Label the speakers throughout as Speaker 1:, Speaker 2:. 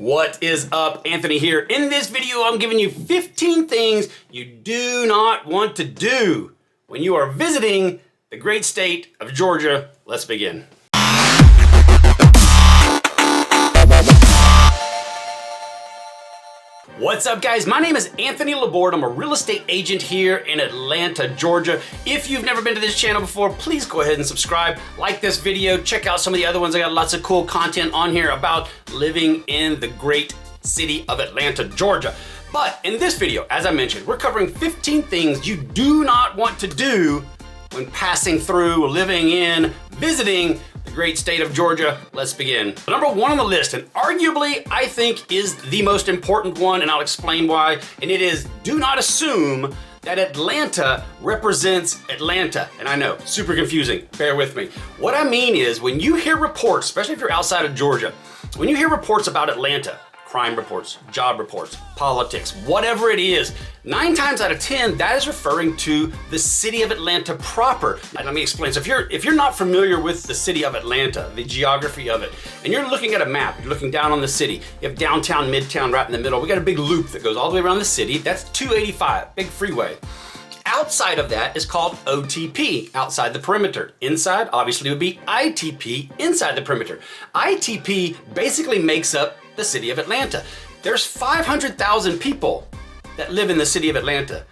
Speaker 1: What is up? Anthony here. In this video, I'm giving you 15 things you do not want to do when you are visiting the great state of Georgia. Let's begin. What's up, guys? My name is Anthony LaBorde. I'm a real estate agent here in Atlanta, Georgia. If you've never been to this channel before, please go ahead and subscribe, like this video, check out some of the other ones. I got lots of cool content on here about living in the great city of Atlanta, Georgia. But in this video, as I mentioned, we're covering 15 things you do not want to do when passing through, living in, visiting the great state of Georgia. Let's begin. Number one on the list, and arguably I think is the most important one, and I'll explain why, and it is do not assume that Atlanta represents Atlanta. And I know, super confusing, bear with me. What I mean is when you hear reports, especially if you're outside of Georgia, when you hear reports about Atlanta, crime reports, job reports, politics, whatever it is, 9 times out of 10, that is referring to the city of Atlanta proper. And let me explain. So if you're not familiar with the city of Atlanta, the geography of it, and you're looking at a map, you're looking down on the city, you have downtown, midtown right in the middle. We got a big loop that goes all the way around the city. That's 285, big freeway. Outside of that is called OTP, outside the perimeter. Inside, obviously, would be ITP, inside the perimeter. ITP basically makes up the city of Atlanta. There's 500,000 people that live in the city of Atlanta.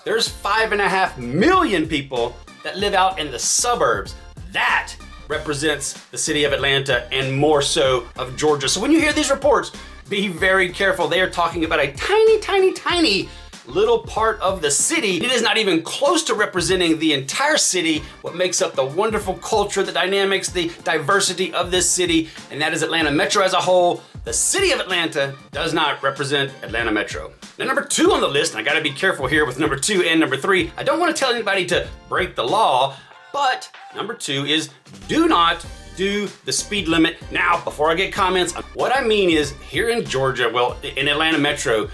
Speaker 1: There's 5.5 million people that live out in the suburbs. That represents the city of Atlanta and more so of Georgia. So when you hear these reports, be very careful. They are talking about a tiny, tiny, tiny little part of the city. It is not even close to representing the entire city, what makes up the wonderful culture, the dynamics, the diversity of this city, and that is Atlanta Metro as a whole. The city of Atlanta does not represent Atlanta Metro. Now, number 2 on the list, and I gotta be careful here with number 2 and number 3. I don't wanna tell anybody to break the law, but number 2 is do not do the speed limit. Now, before I get comments, what I mean is here in Georgia, well, in Atlanta Metro,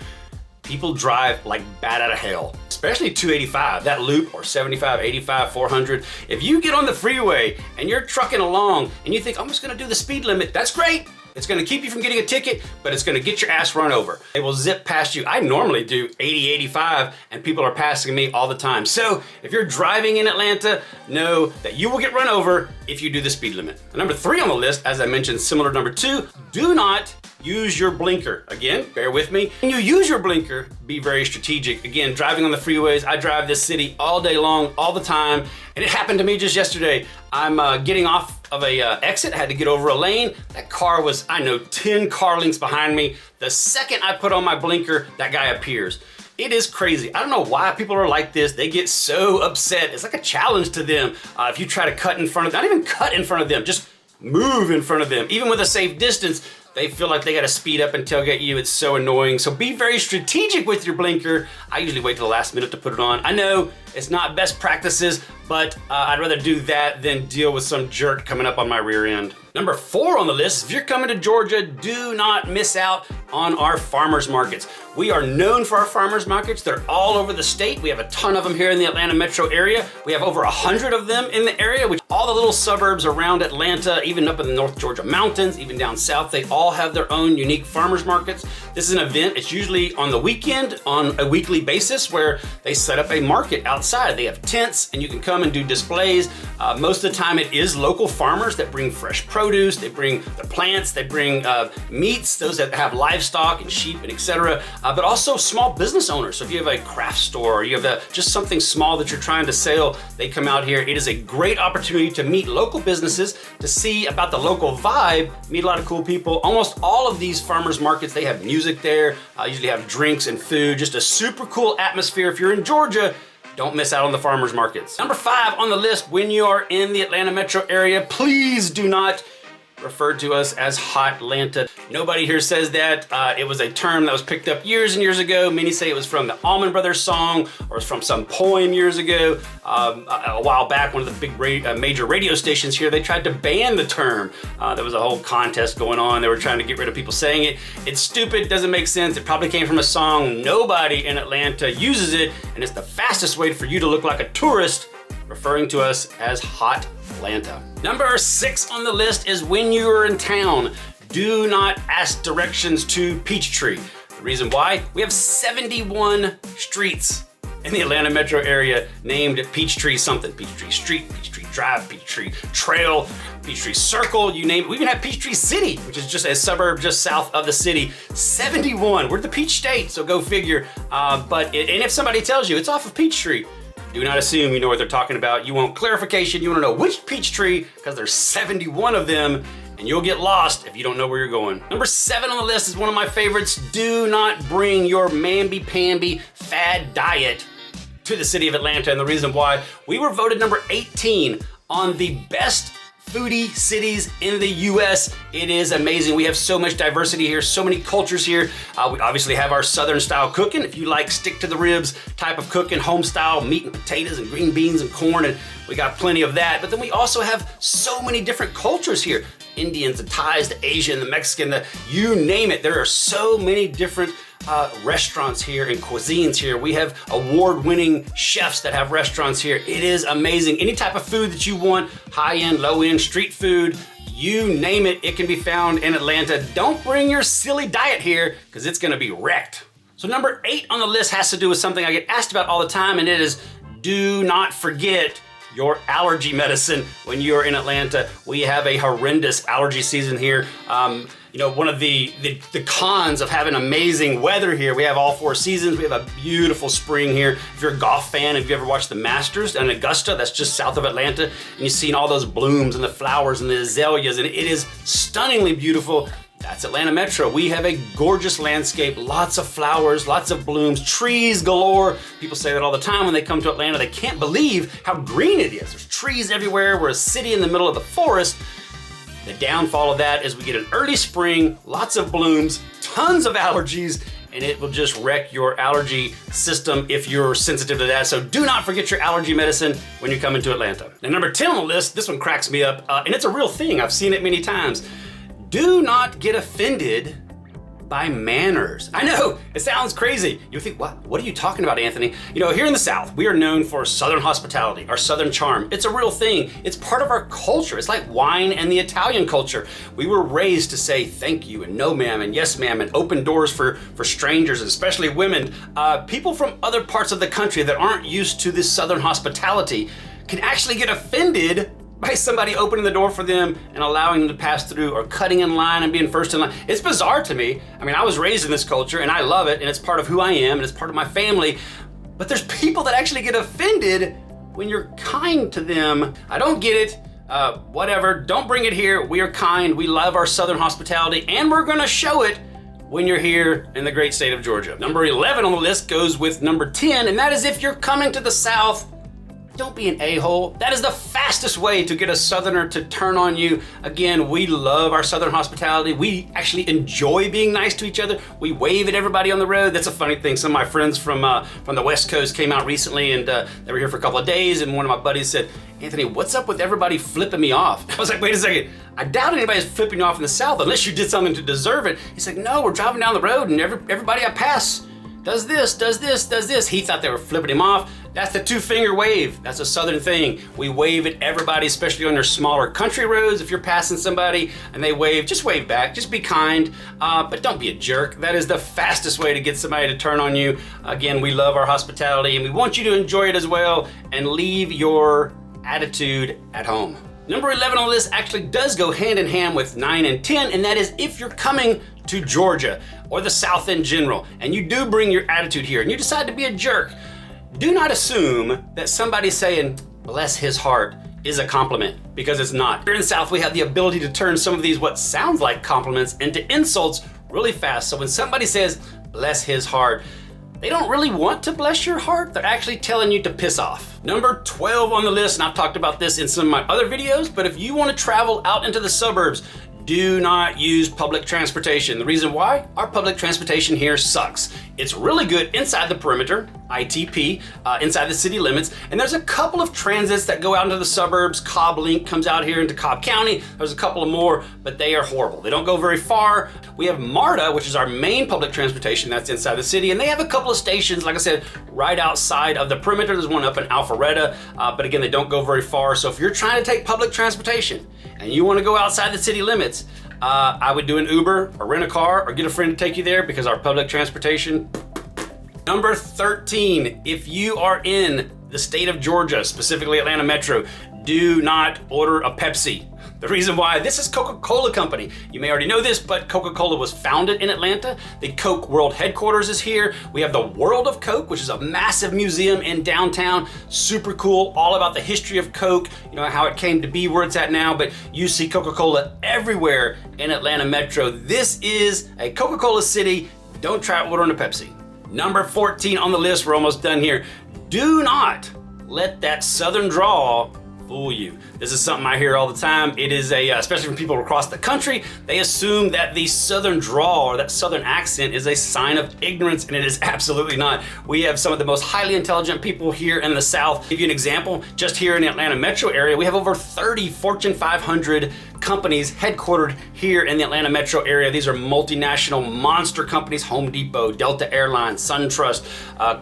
Speaker 1: people drive like bat out of hell, especially 285, that loop, or 75, 85, 400. If you get on the freeway and you're trucking along and you think, I'm just gonna do the speed limit, that's great. It's gonna keep you from getting a ticket, but it's gonna get your ass run over. They will zip past you. I normally do 80, 85, and people are passing me all the time. So if you're driving in Atlanta, know that you will get run over if you do the speed limit. Number 3 on the list, as I mentioned, similar to number 2, do not use your blinker. Again, bear with me. When you use your blinker, be very strategic. Again, driving on the freeways, I drive this city all day long, all the time, and it happened to me just yesterday. I'm getting off of a exit, had to get over a lane. That car was, I know, 10 car lengths behind me. The second I put on my blinker, that guy appears. It is crazy. I don't know why people are like this. They get so upset. It's like a challenge to them. If you try to cut in front of them, not even cut in front of them, just move in front of them. Even with a safe distance, they feel like they gotta speed up and tailgate you. It's so annoying. So be very strategic with your blinker. I usually wait till the last minute to put it on. I know it's not best practices, but I'd rather do that than deal with some jerk coming up on my rear end. Number 4 on the list, if you're coming to Georgia, do not miss out on our farmers markets. We are known for our farmers markets. They're all over the state. We have a ton of them here in the Atlanta metro area. We have over 100 of them in the area, which all the little suburbs around Atlanta, even up in the North Georgia mountains, even down south, they all have their own unique farmers markets. This is an event, it's usually on the weekend, on a weekly basis, where they set up a market outside. They have tents and you can come and do displays. Most of the time it is local farmers that bring fresh produce, they bring their plants, they bring meats, those that have livestock and sheep and etc. But also small business owners. So if you have a craft store or you have just something small that you're trying to sell, they come out here. It is a great opportunity to meet local businesses, to see about the local vibe, meet a lot of cool people. Almost all of these farmers markets, they have music there, usually have drinks and food, just a super cool atmosphere. If you're in Georgia, don't miss out on the farmers markets. Number 5 on the list, when you are in the Atlanta metro area, please do not refer to us as Hot Atlanta. Nobody here says that. It was a term that was picked up years and years ago. Many say it was from the Allman Brothers song or it's from some poem years ago. A while back, one of the big major radio stations here, they tried to ban the term. There was a whole contest going on. They were trying to get rid of people saying it. It's stupid, doesn't make sense. It probably came from a song. Nobody in Atlanta uses it, and it's the fastest way for you to look like a tourist, referring to us as Hot Atlanta. Number 6 on the list is when you're in town. Do not ask directions to Peachtree. The reason why? We have 71 streets in the Atlanta metro area named Peachtree something. Peachtree Street, Peachtree Drive, Peachtree Trail, Peachtree Circle, you name it. We even have Peachtree City, which is just a suburb just south of the city. 71, we're the Peach State, so go figure. And if somebody tells you it's off of Peachtree, do not assume you know what they're talking about. You want clarification, you wanna know which Peachtree, because there's 71 of them, and you'll get lost if you don't know where you're going. Number 7 on the list is one of my favorites. Do not bring your mamby-pamby fad diet to the city of Atlanta. And the reason why, we were voted number 18 on the best foodie cities in the US. It is amazing. We have so much diversity here, so many cultures here. We obviously have our Southern style cooking. If you like stick to the ribs type of cooking, home style, meat and potatoes and green beans and corn, and we got plenty of that. But then we also have so many different cultures here. Indians, the Thais, the Asian, the Mexican, you name it. There are so many different restaurants here and cuisines here. We have award-winning chefs that have restaurants here. It is amazing. Any type of food that you want, high-end, low-end, street food, you name it, it can be found in Atlanta. Don't bring your silly diet here because it's gonna be wrecked. So number 8 on the list has to do with something I get asked about all the time, and it is do not forget your allergy medicine when you're in Atlanta. We have a horrendous allergy season here. You know, one of the cons of having amazing weather here, we have all 4 seasons. We have a beautiful spring here. If you're a golf fan, if you ever watched the Masters in Augusta, that's just south of Atlanta, and you've seen all those blooms and the flowers and the azaleas, and it is stunningly beautiful. That's Atlanta Metro. We have a gorgeous landscape, lots of flowers, lots of blooms, trees galore. People say that all the time when they come to Atlanta. They can't believe how green it is. There's trees everywhere. We're a city in the middle of the forest. The downfall of that is we get an early spring, lots of blooms, tons of allergies, and it will just wreck your allergy system if you're sensitive to that. So do not forget your allergy medicine when you come into Atlanta. And number 10 on the list, this one cracks me up, and it's a real thing. I've seen it many times. Do not get offended by manners. I know, it sounds crazy. You think, what are you talking about, Anthony? You know, here in the South, we are known for Southern hospitality, our Southern charm. It's a real thing. It's part of our culture. It's like wine and the Italian culture. We were raised to say thank you and no ma'am and yes ma'am and open doors for strangers, especially women. People from other parts of the country that aren't used to this Southern hospitality can actually get offended by somebody opening the door for them and allowing them to pass through, or cutting in line and being first in line. It's bizarre to me. I mean, I was raised in this culture and I love it, and it's part of who I am and it's part of my family, but there's people that actually get offended when you're kind to them. I don't get it. Whatever, don't bring it here. We are kind, we love our Southern hospitality, and we're gonna show it when you're here in the great state of Georgia. Number 11 on the list goes with number 10, and that is if you're coming to the South, don't be an a-hole. That is the fastest way to get a Southerner to turn on you. Again, we love our Southern hospitality. We actually enjoy being nice to each other. We wave at everybody on the road. That's a funny thing. Some of my friends from the West Coast came out recently, and they were here for a couple of days, and one of my buddies said, Anthony, what's up with everybody flipping me off? I was like, wait a second. I doubt anybody's flipping you off in the South unless you did something to deserve it. He's like, no, we're driving down the road and everybody I pass does this, does this, does this. He thought they were flipping him off. That's the 2-finger wave. That's a Southern thing. We wave at everybody, especially on their smaller country roads. If you're passing somebody and they wave, just wave back. Just be kind, but don't be a jerk. That is the fastest way to get somebody to turn on you. Again, we love our hospitality and we want you to enjoy it as well, and leave your attitude at home. Number 11 on the list actually does go hand in hand with 9 and 10, and that is if you're coming to Georgia or the South in general, and you do bring your attitude here and you decide to be a jerk, do not assume that somebody saying, bless his heart, is a compliment, because it's not. Here in the South, we have the ability to turn some of these what sounds like compliments into insults really fast. So when somebody says, bless his heart, they don't really want to bless your heart. They're actually telling you to piss off. Number 12 on the list, and I've talked about this in some of my other videos, but if you want to travel out into the suburbs, do not use public transportation. The reason why? Our public transportation here sucks. It's really good inside the perimeter, ITP, inside the city limits, and there's a couple of transits that go out into the suburbs. Cobb Link comes out here into Cobb County. There's a couple of more, but they are horrible. They don't go very far. We have MARTA, which is our main public transportation that's inside the city, and they have a couple of stations, like I said, right outside of the perimeter. There's one up in Alpharetta, but again, they don't go very far. So if you're trying to take public transportation and you want to go outside the city limits, I would do an Uber or rent a car or get a friend to take you there because our public transportation. Number 13, if you are in the state of Georgia, specifically Atlanta Metro, do not order a Pepsi. The reason why, this is Coca-Cola Company. You may already know this, but Coca-Cola was founded in Atlanta. The Coke World Headquarters is here. We have the World of Coke, which is a massive museum in downtown. Super cool, all about the history of Coke, you know, how it came to be where it's at now, but you see Coca-Cola everywhere in Atlanta Metro. This is a Coca-Cola city. Don't try ordering a Pepsi. Number 14 on the list, we're almost done here. Do not let that Southern drawl fool you. This is something I hear all the time. It is especially from people across the country, they assume that the Southern drawl or that Southern accent is a sign of ignorance, and it is absolutely not. We have some of the most highly intelligent people here in the South. I'll give you an example. Just here in the Atlanta metro area, we have over 30 Fortune 500 companies headquartered here in the Atlanta metro area. These are multinational monster companies: Home Depot, Delta Airlines, SunTrust,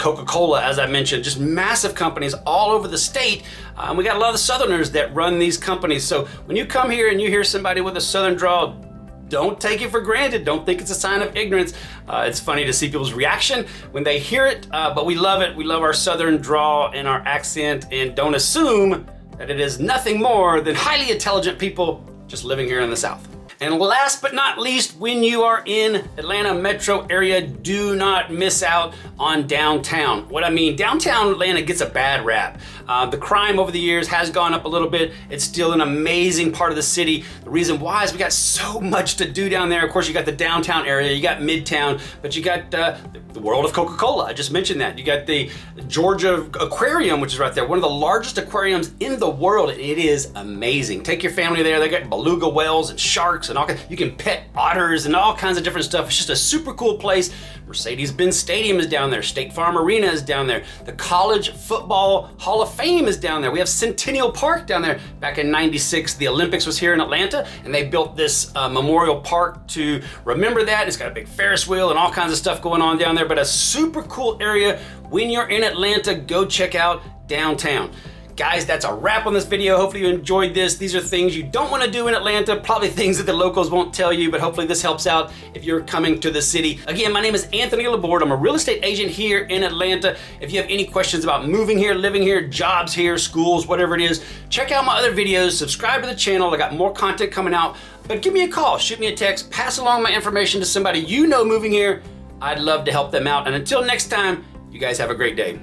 Speaker 1: Coca-Cola, as I mentioned, just massive companies all over the state. And we got a lot of Southerners that run these companies. So when you come here and you hear somebody with a Southern drawl, don't take it for granted. Don't think it's a sign of ignorance. It's funny to see people's reaction when they hear it, but we love it. We love our Southern drawl and our accent, and don't assume that it is nothing more than highly intelligent people just living here in the South. And last but not least, when you are in Atlanta metro area, do not miss out on downtown. What I mean, downtown Atlanta gets a bad rap. The crime over the years has gone up a little bit. It's still an amazing part of the city. The reason why is we got so much to do down there. Of course, you got the downtown area, you got Midtown, but you got the World of Coca-Cola. I just mentioned that. You got the Georgia Aquarium, which is right there, one of the largest aquariums in the world. It is amazing. Take your family there. They got beluga whales and sharks and all kinds. You can pet otters and all kinds of different stuff. It's just a super cool place. Mercedes-Benz Stadium is down there. State Farm Arena is down there. The College Football Hall of Fame is down there. We have Centennial Park down there. Back in '96, the Olympics was here in Atlanta, and they built this memorial park to remember that. It's got a big Ferris wheel and all kinds of stuff going on down there, but a super cool area. When you're in Atlanta, go check out downtown. Guys, that's a wrap on this video. Hopefully you enjoyed this. These are things you don't want to do in Atlanta, probably things that the locals won't tell you, but hopefully this helps out if you're coming to the city. Again, my name is Anthony LaBorde. I'm a real estate agent here in Atlanta. If you have any questions about moving here, living here, jobs here, schools, whatever it is, check out my other videos, subscribe to the channel. I got more content coming out, but give me a call, shoot me a text, pass along my information to somebody you know moving here. I'd love to help them out. And until next time, you guys have a great day.